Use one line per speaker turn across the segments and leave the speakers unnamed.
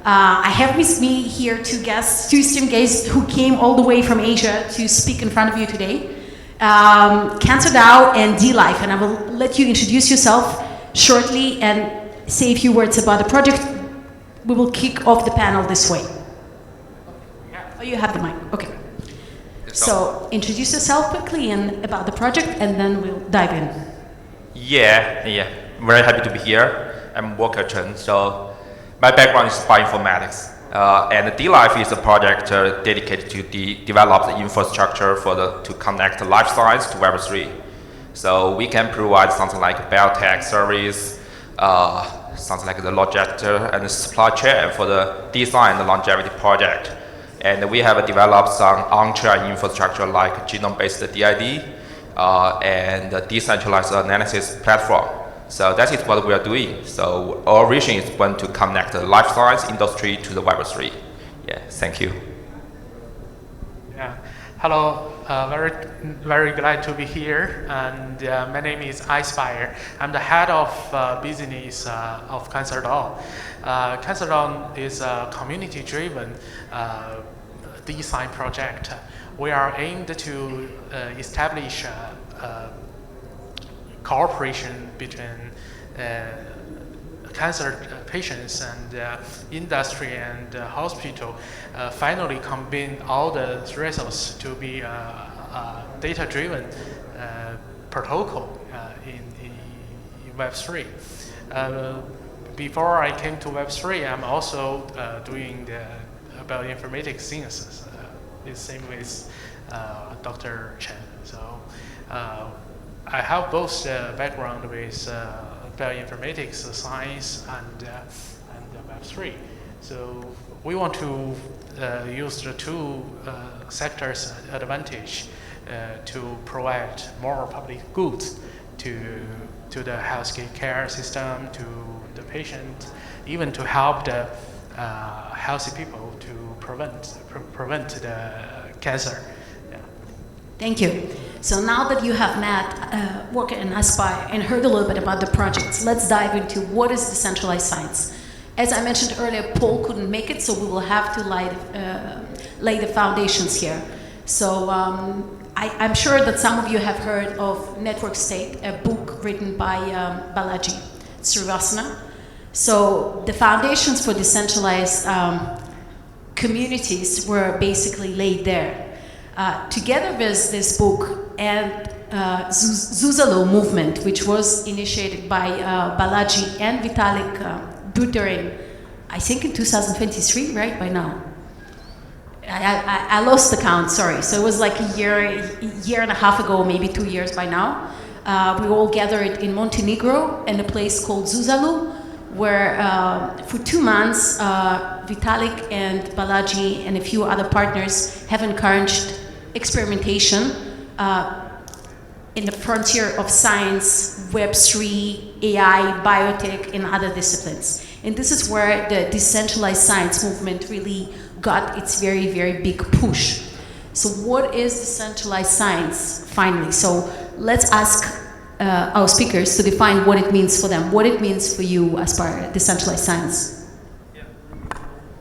I have with me here two esteemed guests who came all the way from Asia to speak in front of you today. Cancer DAO and DLife, and I will let you introduce yourself shortly and say a few words about the project. We will kick off the panel this way. Oh, you have the mic, okay. So introduce yourself quickly and about the project, and then we'll dive in.
Yeah, very happy to be here. I'm Chen. So my background is bioinformatics. And DLife is a project dedicated to develop the infrastructure to connect life science to Web3. So we can provide something like biotech service, something like the logistics and the supply chain for the DeSci and the longevity project. And we have developed some on-chain infrastructure like genome-based DID and the decentralized analysis platform. So that is what we are doing. So our vision is going to connect the life science industry to the Web3. Yeah, thank you.
Yeah, hello. Very glad to be here. And my name is iSpire. I'm the head of business of Cancer DAO. Cancer DAO is a community-driven DeSci project. We are aimed to establish cooperation between cancer patients and industry and hospital, finally combine all the resources to be a data-driven protocol in Web3. Before I came to Web3, I'm also doing the bioinformatics sciences, the same with Dr. Chen. So I have both background with bioinformatics, science, and Web3. So we want to use the two sectors' advantage to provide more public goods to the healthcare system, to the patient, even to help the healthy people to prevent the cancer. Yeah.
Thank you. So now that you have met Walker and Aspire and heard a little bit about the projects, let's dive into what is decentralized science. As I mentioned earlier, Paul couldn't make it, so we will have to lay the foundations here. So I'm sure that some of you have heard of Network State, a book written by Balaji Srivastava. So the foundations for decentralized communities were basically laid there. Together with this book and Zuzalo movement, which was initiated by Balaji and Vitalik Buterin, I think in 2023, right, by now? I lost the count, sorry. So it was like a year and a half ago, maybe 2 years by now. We all gathered in Montenegro in a place called Zuzalo, where for 2 months, Vitalik and Balaji and a few other partners have encouraged experimentation in the frontier of science, Web3, AI, biotech, and other disciplines. And this is where the decentralized science movement really got its very, very big push. So what is decentralized science, finally? So let's ask our speakers to define what it means for them, what it means for you as part of decentralized science.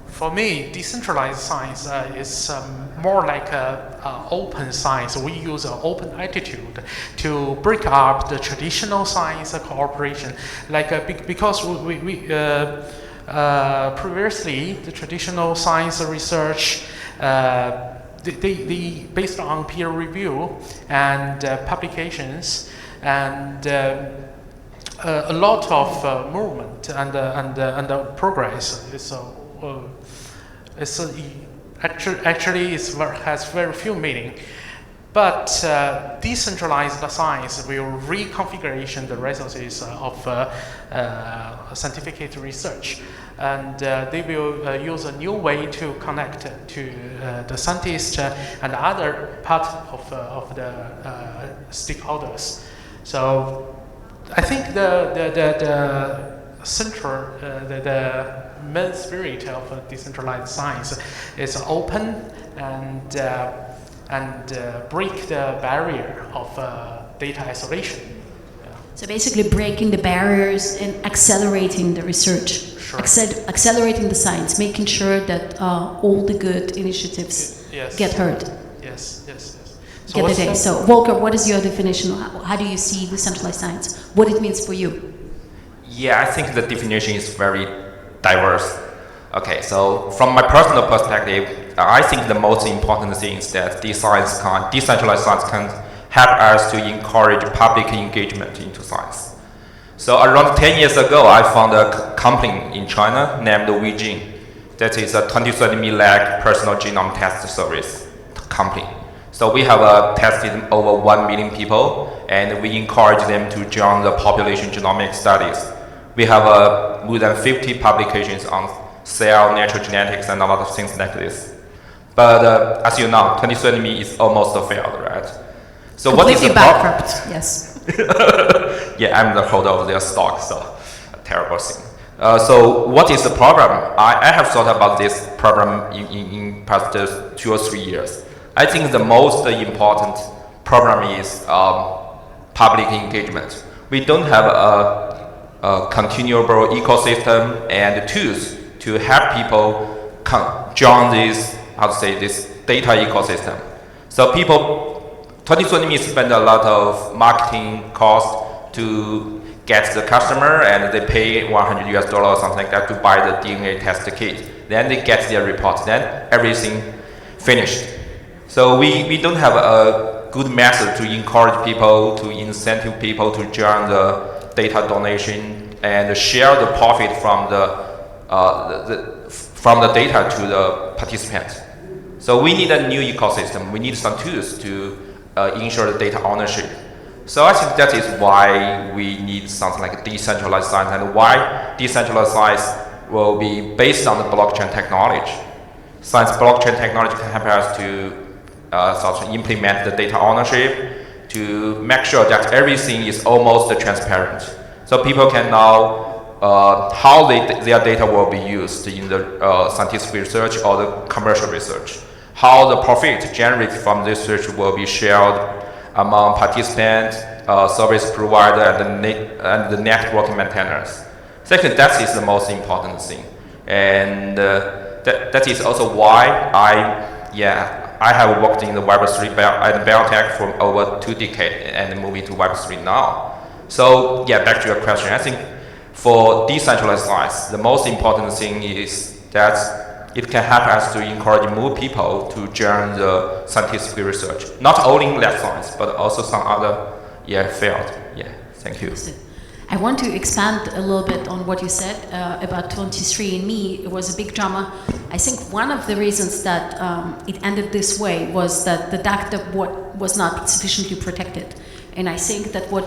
For me, decentralized science is more like open science. We use an open attitude to break up the traditional science cooperation. Like because we previously the traditional science research they based on peer review and publications and a lot of movement and progress. Actually has very few meaning, but decentralized science will reconfigure the resources of scientific research, and they will use a new way to connect to the scientists and other part of the stakeholders. So I think the central the main spirit of decentralized science is open and break the barrier of data isolation.
So basically breaking the barriers and accelerating the research,
Sure.
accelerating the science, making sure that all the good initiatives
Yes.
get heard.
Yes, yes, yes. So
Get the
what's
day.
that?
So Volker, what is your definition? How do you see decentralized science? What it means for you?
Yeah, I think the definition is very diverse. Okay, so from my personal perspective, I think the most important thing is that decentralized science can help us to encourage public engagement into science. So around 10 years ago, I found a company in China named Weijin. That is a 23andMe-like personal genome test service company. So we have tested over 1 million people, and we encourage them to join the population genomic studies. We have more than 50 publications on cell, natural genetics, and a lot of things like this. But as you know, 23andMe is almost failed, right? So what is the problem?
Bankrupt, yes.
Yeah, I'm the holder of their stock, so a terrible thing. So what is the problem? I have thought about this problem in past 2 or 3 years. I think the most important problem is public engagement. We don't have a continuable ecosystem and tools to help people join this, this data ecosystem. So 23andMe spend a lot of marketing cost to get the customer, and they pay $100 or something like that to buy the DNA test kit. Then they get their report. Then everything finished. So we don't have a good method to encourage people, to incentive people to join the data donation and share the profit from the data to the participants. So we need a new ecosystem. We need some tools to ensure the data ownership. So I think that is why we need something like decentralized science, and why decentralized science will be based on the blockchain technology. Since blockchain technology can help us to sort of implement the data ownership, to make sure that everything is almost transparent. So people can know how their data will be used in the scientific research or the commercial research. How the profit generated from this research will be shared among participants, service provider, and the network maintainers. Second, that is the most important thing. And that is also why I have worked in the Web3 and biotech for over 2 decades and moving to Web3 now. So back to your question, I think for decentralized science, the most important thing is that it can help us to encourage more people to join the scientific research, not only in lab science, but also some other field. Thank you.
I want to expand a little bit on what you said about 23andMe. It was a big drama. I think one of the reasons that it ended this way was that the data was not sufficiently protected. And I think that what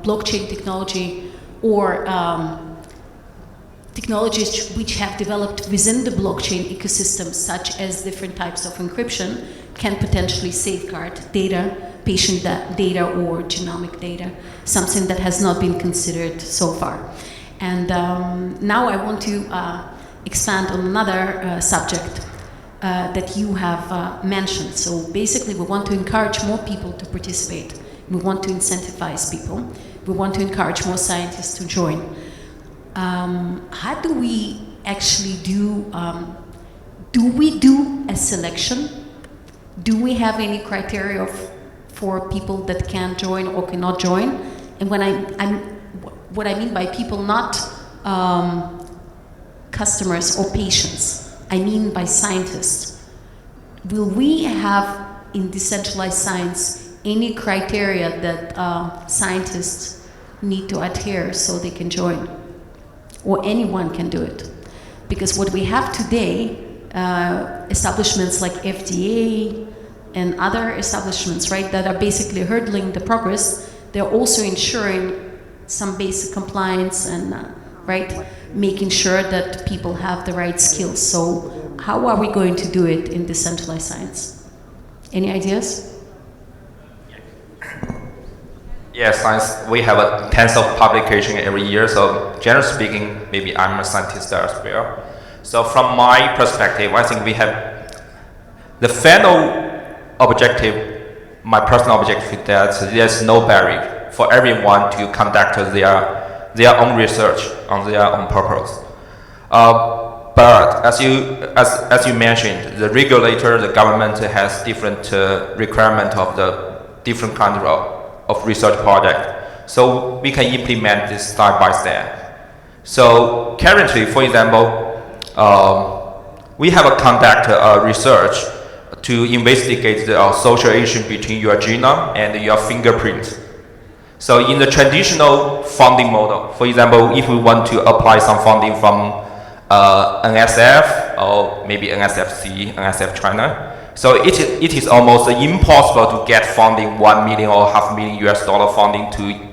blockchain technology or technologies which have developed within the blockchain ecosystem, such as different types of encryption, can potentially safeguard data, patient data or genomic data, something that has not been considered so far. And now I want to expand on another subject that you have mentioned. So basically we want to encourage more people to participate. We want to incentivize people. We want to encourage more scientists to join. How do we actually do we do a selection? Do we have any criteria for people that can join or cannot join? And when what I mean by people, not customers or patients, I mean by scientists. Will we have in decentralized science any criteria that scientists need to adhere so they can join? Or anyone can do it? Because what we have today, establishments like FDA and other establishments, right, that are basically hurdling the progress, they're also ensuring some basic compliance and, right, making sure that people have the right skills. So how are we going to do it in decentralized science? Any ideas?
Yes, science, we have tens of publications every year, so generally speaking, maybe I'm a scientist as well. So from my perspective, I think we have the final objective, my personal objective is that there's no barrier for everyone to conduct their own research on their own purpose. But as you mentioned, the regulator, the government has different requirement of the different kind of research project. So we can implement this step by step. So currently, for example, we have conduct research to investigate the association between your genome and your fingerprint. So in the traditional funding model, for example, if we want to apply some funding from NSF or maybe NSFC, NSF China, so it is almost impossible to get funding 1 million or $500,000 US funding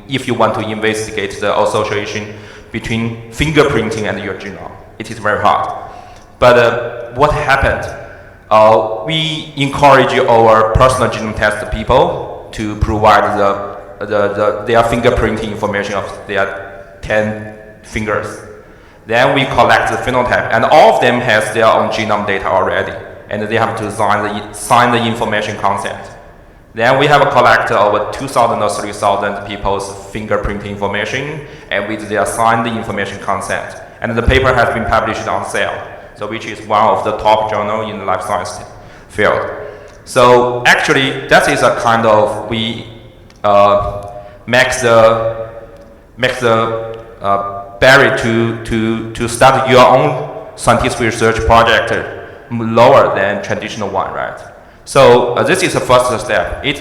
if you want to investigate the association between fingerprinting and your genome. It is very hard. But what happened? We encourage our personal genome test people to provide their fingerprinting information of their 10 fingers. Then we collect the phenotype, and all of them has their own genome data already, and they have to sign the information consent. Then we have a collector over 2,000 or 3,000 people's fingerprinting information, and with their signed information consent. And the paper has been published on Cell, so which is one of the top journal in the life science field. So actually, that is a kind of we makes the barrier to start your own scientific research project lower than traditional one, right? So this is the first step. It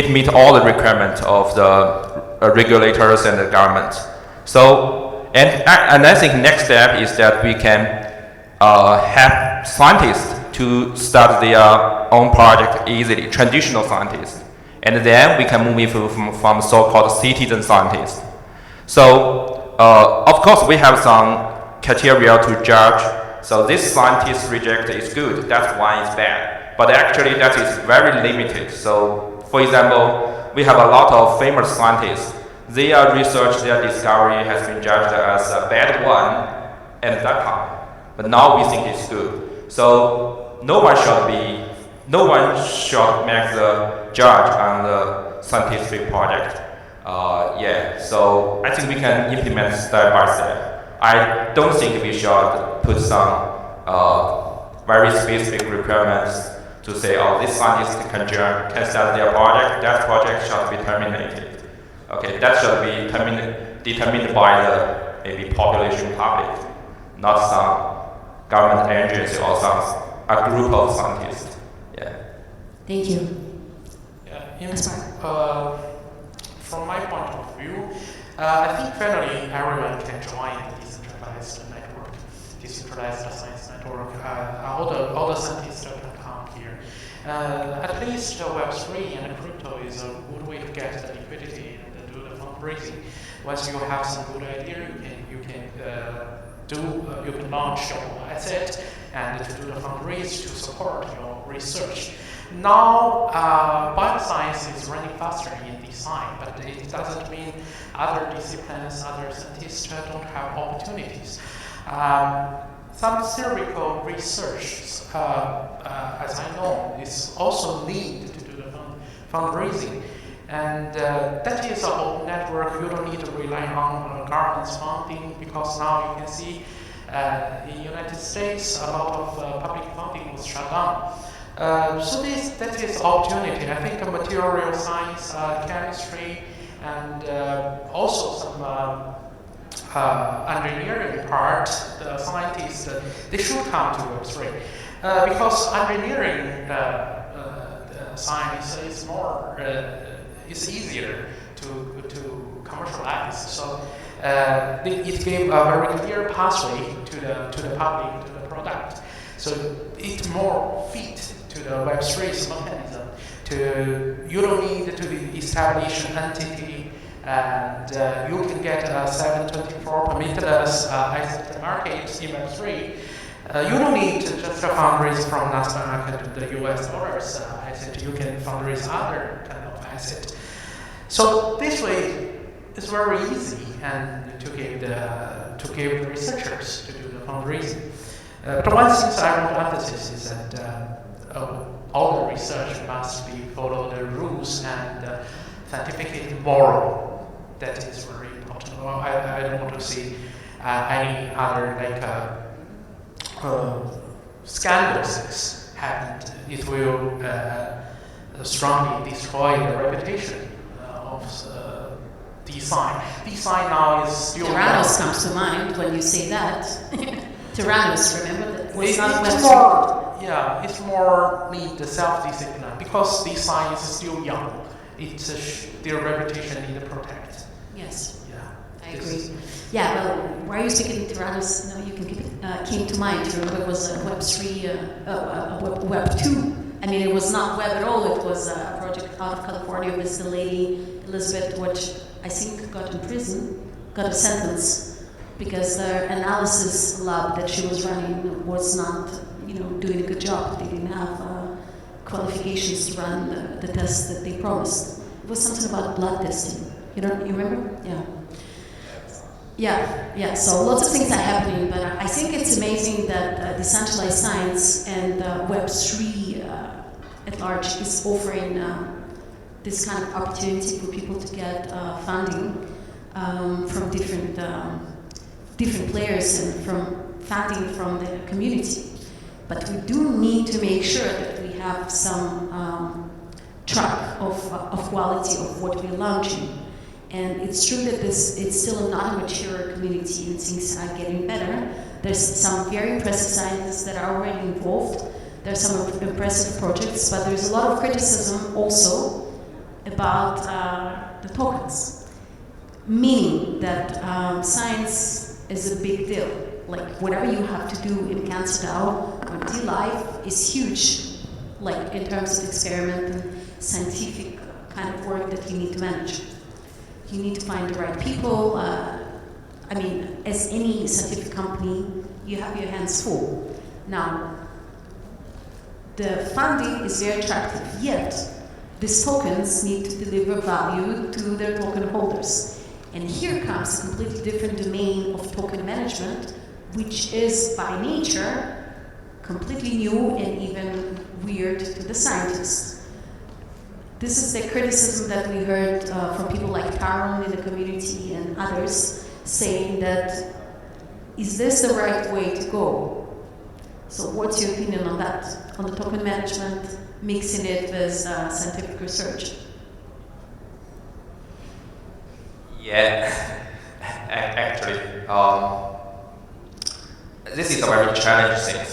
meets all the requirements of the regulators and the government. So and I think next step is that we can have scientists to start their own project easily, traditional scientists, and then we can move from so-called citizen scientists. So of course we have some criteria to judge. So this scientist reject is good, that's why it's bad. But actually that is very limited. So for example, we have a lot of famous scientists. Their research, their discovery has been judged as a bad one at that time. But now we think it's good. So no one should make the judge on the scientific project. So I think we can implement step by step. I don't think we should put some very specific requirements to say, oh, this scientist can start their project, that project shall be terminated. Okay, that should be determined by the maybe population public, not some government agency or a group of scientists. Yeah.
Thank you.
Yeah, from my point of view, I think finally everyone can join the decentralized network, decentralized science network. All the scientists can come here. At least Web3 and crypto is a good way to get the liquidity and do the fundraising. Once you have some good idea, you can launch your asset and to do the fundraise to support your research. Now, bioscience is running faster in DeSci, but it doesn't mean other disciplines, other scientists don't have opportunities. Some theoretical research, as I know, is also need to do the fundraising. And that is a whole network. You don't need to rely on government's funding, because now you can see in the United States a lot of public funding was shut down. So that is opportunity. I think material science, chemistry, and also some engineering part, the scientists, they should come to Web3. Because engineering science is more, it's easier to commercialize. So it gave a very clear pathway to the public, to the product. So it more fit to the Web3 mechanism. You don't need to establish an entity, and you can get a 724 permittless asset market in Web3. You don't need to just fundraise from Nasdaq to the US dollars asset. You can fundraise other kind of asset. So this way, it's very easy and to give the researchers to do the fundraising. But one thing I want to emphasize is that all the research must be follow the rules and scientifically moral. That is very important. Well, I don't want to see any other scandals happened. It will strongly destroy the reputation of DeSci. DeSci now is still...
Tyrannos comes to mind when you say that. Tyrannos, remember? That was not
it's more, yeah, it's more need the self-discipline because DeSci is still young. It's their reputation need to protect.
Yes.
Yeah.
I agree. Yeah, well, why are you speaking Tyrannos? No, you can keep it, came to mind. You remember it was Web 3, Web 2. I mean, it was not web at all. It was a project out of California with the lady, Elizabeth, which I think got in prison, got a sentence, because the analysis lab that she was running was not, doing a good job. They didn't have qualifications to run the tests that they promised. It was something about blood testing. You remember? Yeah. So lots of things are happening, but I think it's amazing that decentralized science and Web3 at large is offering this kind of opportunity for people to get funding from different players and from funding from the community. But we do need to make sure that we have some track of quality of what we're launching. And it's true that it's still not a mature community and things are getting better. There's some very impressive scientists that are already involved. There's some impressive projects, but there's a lot of criticism also about the tokens. Meaning that science is a big deal. Like whatever you have to do in Cancer DAO or DLive is huge, like in terms of experiment and scientific kind of work that you need to manage. You need to find the right people. As any scientific company, you have your hands full. Now, the funding is very attractive, yet these tokens need to deliver value to their token holders. And here comes a completely different domain of token management, which is by nature completely new and even weird to the scientists. This is the criticism that we heard from people like Taron in the community and others saying that, is this the right way to go? So what's your opinion on that, on the token management, mixing it with scientific research?
Yeah, actually, this is a very challenging thing.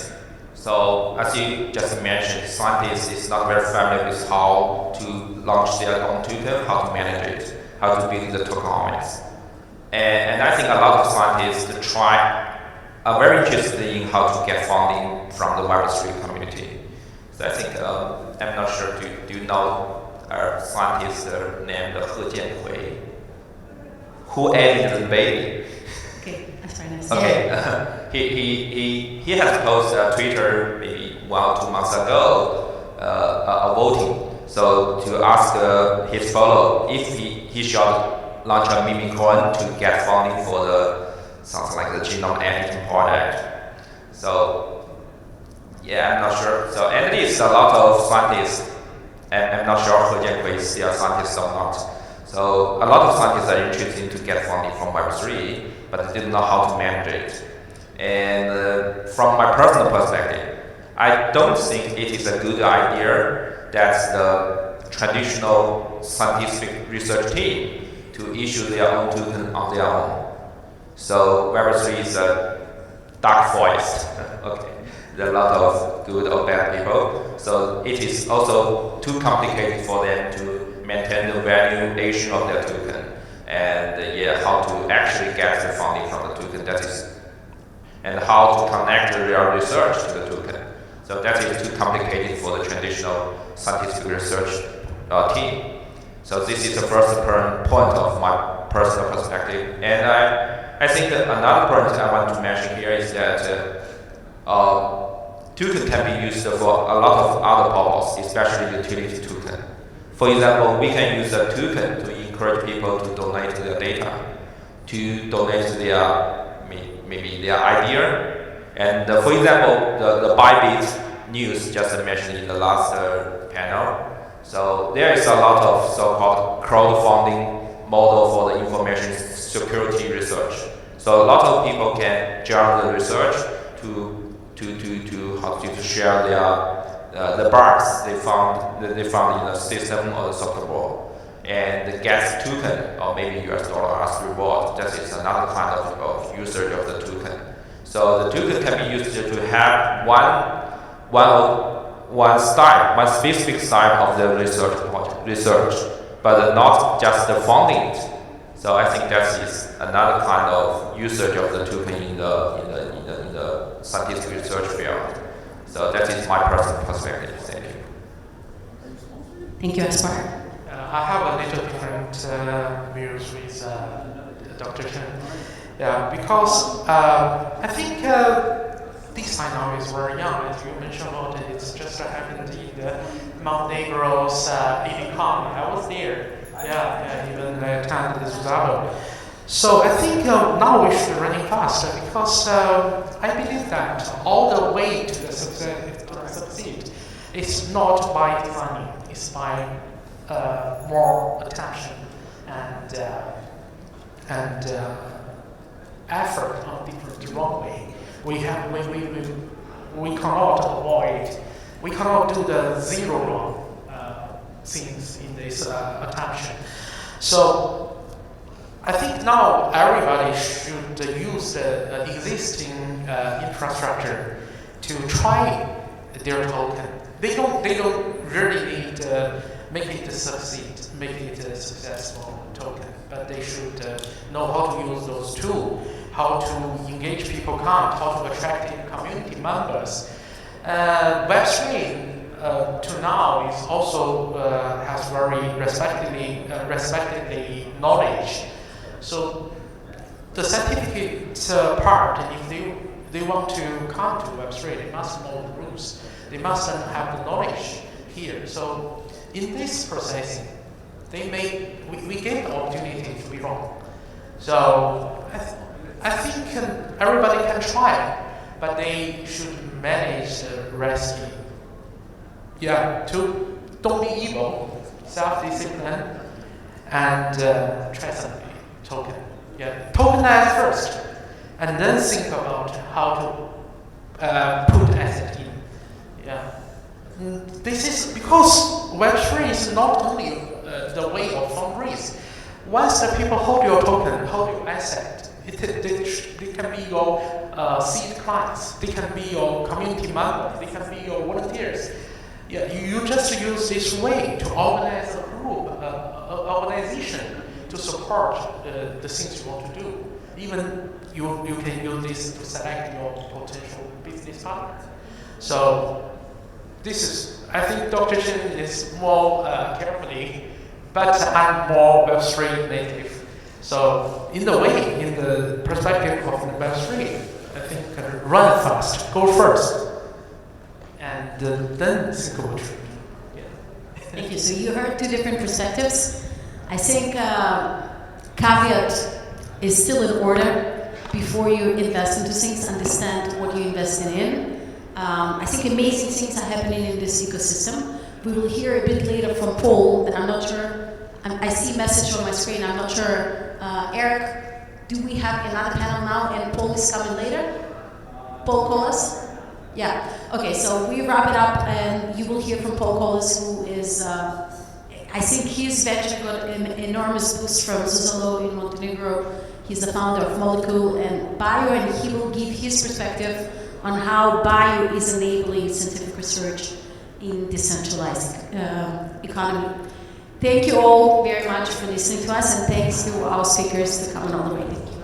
So, as you just mentioned, scientists is not very familiar with how to launch their own token, how to manage it, how to build the tokenomics. And I think a lot of scientists are very interested in how to get funding from the Web3 community. So I think, I'm not sure, do you know a scientist named He Jianhui, who edited the baby?
Okay, that's very nice.
Okay, he has posted on Twitter maybe 1 or 2 months ago a voting. So to ask his follow if he should launch a meme coin to get funding for something like the genome editing project. So yeah, I'm not sure. So at least a lot of scientists, and I'm not sure He Jianhui is still a scientist or not. So a lot of scientists are interested to get funding from Web3, but they didn't know how to manage it. And from my personal perspective, I don't think it is a good idea that the traditional scientific research team to issue their own token on their own. So Web3 is a dark forest. Okay, there are a lot of good or bad people. So it is also too complicated for them to maintain the valuation of their token, and how to actually get the funding from the token, and how to connect their research to the token. So that is too complicated for the traditional scientific research team. So this is the first point of my personal perspective. And I think that another point I want to mention here is that token can be used for a lot of other purposes, especially utility token. For example, we can use a token to encourage people to donate their data, to donate maybe their idea. And for example, the Bybit news just mentioned in the last panel. So there is a lot of so-called crowdfunding model for the information security research. So a lot of people can join the research to share their the bugs they found in the system or the software, and the gas token or maybe US dollar as reward. That is another kind of usage of the token. So the token can be used to have one specific side of the research, but not just the funding. So I think that is another kind of usage of the token in the scientific research field. So that is my personal perspective. Thank you.
Thank you, Aspar.
I have a little different views with Dr. Chen. Yeah, because I think DeSci now is very young, as you mentioned about it. It's just happened in the Montenegro's EDCOM. I was there. Yeah, even attended the Zuzalo. So I think now we should be running fast because I believe that all the way to the succeed is not by designing, it's by more attention and effort on different wrong way. We cannot avoid, we cannot do the zero wrong things in this attention. So I think now everybody should use the existing infrastructure to try their token. They don't really need make it succeed, make it a successful token, but they should know how to use those tools, how to engage people count, how to attract community members. Web3 to now is also has very respected knowledge. So the scientific part, if they want to come to Web3, they must know the rules. They must have the knowledge here. So in this processing, we get the opportunity to be wrong. So I think everybody can try, but they should manage the risk. Yeah, to don't be evil, self-discipline, and try something. Token. Yeah, tokenize first, and then think about how to put asset in. Yeah, this is because Web3 is not only the way of fundraise. Once the people hold your token, hold your asset, they can be your seed clients, they can be your community members, they can be your volunteers. Yeah, you just use this way to organize a group, organization, to support the things you want to do. Even you can use this to select your potential business partner. So this is, I think Dr. Chen is more carefully, but I'm more Web3 native. So in the perspective of the Web3, I think run fast, go first, and then think about it. Yeah.
Thank you. So you heard two different perspectives. I think caveat is still in order before you invest into things, understand what you're investing in. I think amazing things are happening in this ecosystem. We will hear a bit later from Paul, that I'm not sure, I see a message on my screen, I'm not sure. Eric, do we have another panel now and Paul is coming later? Paul Collis? Yeah, okay, so we wrap it up and you will hear from Paul Collis, who is I think his venture got an enormous boost from Zuzalo in Montenegro. He's the founder of Molecule and Bio, and he will give his perspective on how bio is enabling scientific research in decentralized economy. Thank you all very much for listening to us, and thanks to our speakers for coming all the way. Thank you.